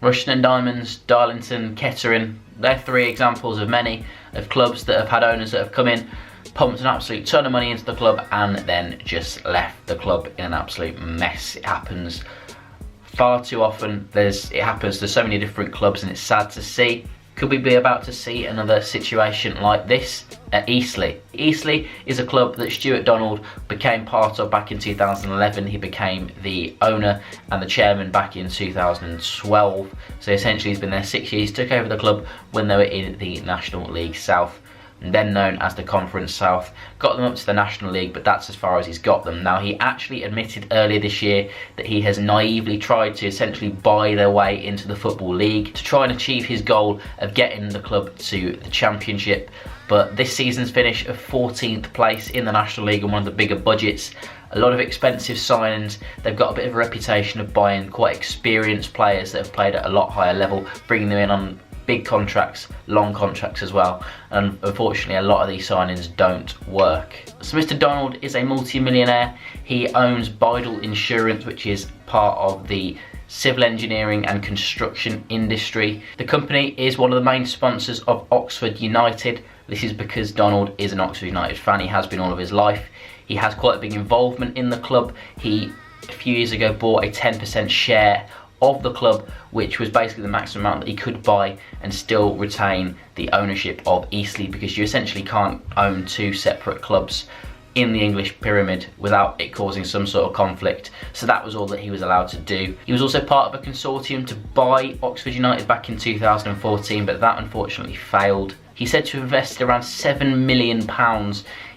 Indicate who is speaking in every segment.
Speaker 1: Rushden and Diamonds, Darlington, Kettering, they're three examples of many of clubs that have had owners that have come in, pumped an absolute ton of money into the club and then just left the club in an absolute mess. It happens far too often. There's so many different clubs and it's sad to see. Could we be about to see another situation like this at Eastleigh? Eastleigh is a club that Stewart Donald became part of back in 2011. He became the owner and the chairman back in 2012. So essentially he's been there 6 years. He took over the club when they were in the National League South, then known as the Conference South. Got them up to the National League, but that's as far as he's got them. Now, he actually admitted earlier this year that he has naively tried to essentially buy their way into the Football League to try and achieve his goal of getting the club to the Championship. But this season's finish of 14th place in the National League and one of the bigger budgets, a lot of expensive signings. They've got a bit of a reputation of buying quite experienced players that have played at a lot higher level, bringing them in on big contracts, long contracts as well, and unfortunately a lot of these signings don't work. So Mr. Donald is a multi-millionaire. He owns Bidel Insurance, which is part of the civil engineering and construction industry. The company is one of the main sponsors of Oxford United. This is because Donald is an Oxford United fan. He has been all of his life. He has quite a big involvement in the club. He, a few years ago, bought a 10% share of the club, which was basically the maximum amount that he could buy and still retain the ownership of Eastleigh, because you essentially can't own two separate clubs in the English pyramid without it causing some sort of conflict. So that was all that he was allowed to do. He was also part of a consortium to buy Oxford United back in 2014, but that unfortunately failed. He's said to have invested around £7 million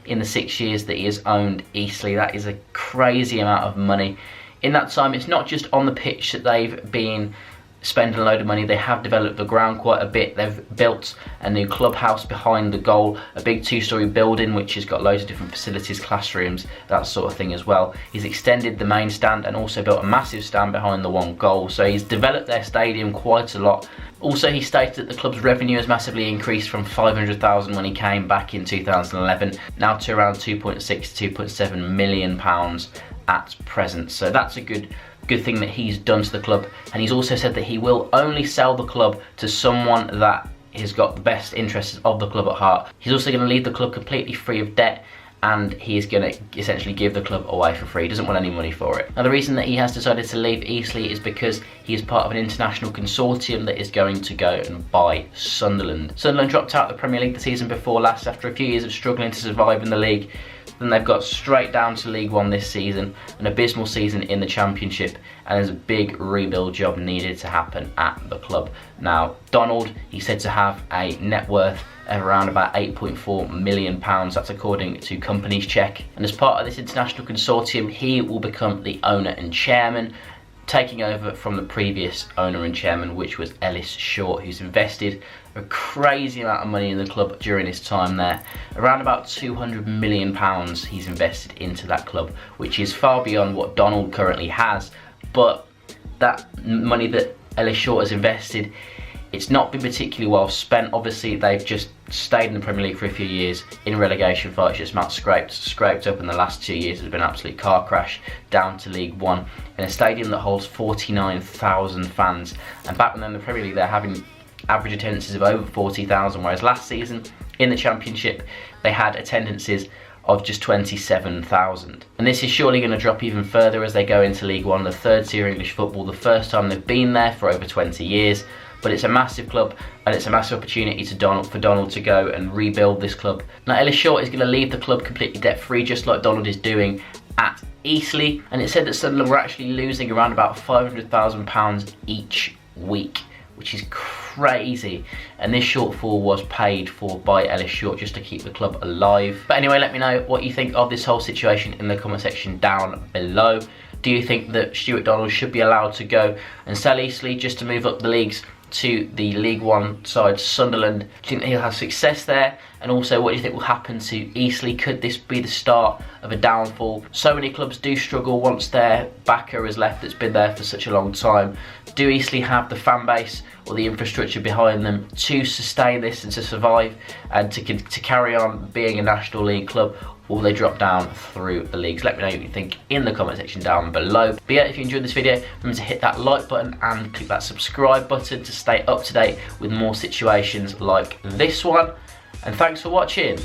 Speaker 1: in the 6 years that he has owned Eastleigh. That is a crazy amount of money. In that time, it's not just on the pitch that they've been spending a load of money. They have developed the ground quite a bit. They've built a new clubhouse behind the goal, a big 2-storey building which has got loads of different facilities, classrooms, that sort of thing as well. He's extended the main stand and also built a massive stand behind the one goal. So he's developed their stadium quite a lot. Also, he stated that the club's revenue has massively increased from 500,000 when he came back in 2011, now to around 2.6 to 2.7 million pounds at present. So that's a good thing that he's done to the club. And he's also said that he will only sell the club to someone that has got the best interests of the club at heart. He's also going to leave the club completely free of debt, and he is going to essentially give the club away for free. He doesn't want any money for it. Now, the reason that he has decided to leave Eastleigh is because he is part of an international consortium that is going to go and buy Sunderland. Sunderland dropped out of the Premier League the season before last after a few years of struggling to survive in the league. Then they've got straight down to League One this season, an abysmal season in the Championship, and there's a big rebuild job needed to happen at the club. Now, Donald, he's said to have a net worth of around about £8.4 million. That's according to Companies Check. And as part of this international consortium, he will become the owner and chairman, taking over from the previous owner and chairman, which was Ellis Short, who's invested a crazy amount of money in the club during his time there. Around about £200 million he's invested into that club, which is far beyond what Donald currently has. But that money that Ellis Short has invested, it's not been particularly well spent. Obviously, they've just stayed in the Premier League for a few years in relegation fights, just about scraped up in the last 2 years. It's been an absolute car crash down to League One in a stadium that holds 49,000 fans. And back when they're in the Premier League, they're having average attendances of over 40,000, whereas last season in the Championship they had attendances of just 27,000. And this is surely going to drop even further as they go into League One, the third tier of English football, the first time they've been there for over 20 years. But it's a massive club, and it's a massive opportunity for Donald to go and rebuild this club. Now, Ellis Short is going to leave the club completely debt-free, just like Donald is doing at Eastleigh. And it said that Sunderland were actually losing around about £500,000 each week, which is crazy. And this shortfall was paid for by Ellis Short just to keep the club alive. But anyway, let me know what you think of this whole situation in the comment section down below. Do you think that Stewart Donald should be allowed to go and sell Eastleigh just to move up the leagues to the League One side, Sunderland? Do you think that he'll have success there? And also, what do you think will happen to Eastleigh? Could this be the start of a downfall? So many clubs do struggle once their backer has left that's been there for such a long time. Do Eastleigh have the fan base or the infrastructure behind them to sustain this and to survive and to carry on being a National League club? or they drop down through the leagues. Let me know what you think in the comment section down below. But yeah, if you enjoyed this video, remember to hit that like button and click that subscribe button to stay up to date with more situations like this one. And thanks for watching.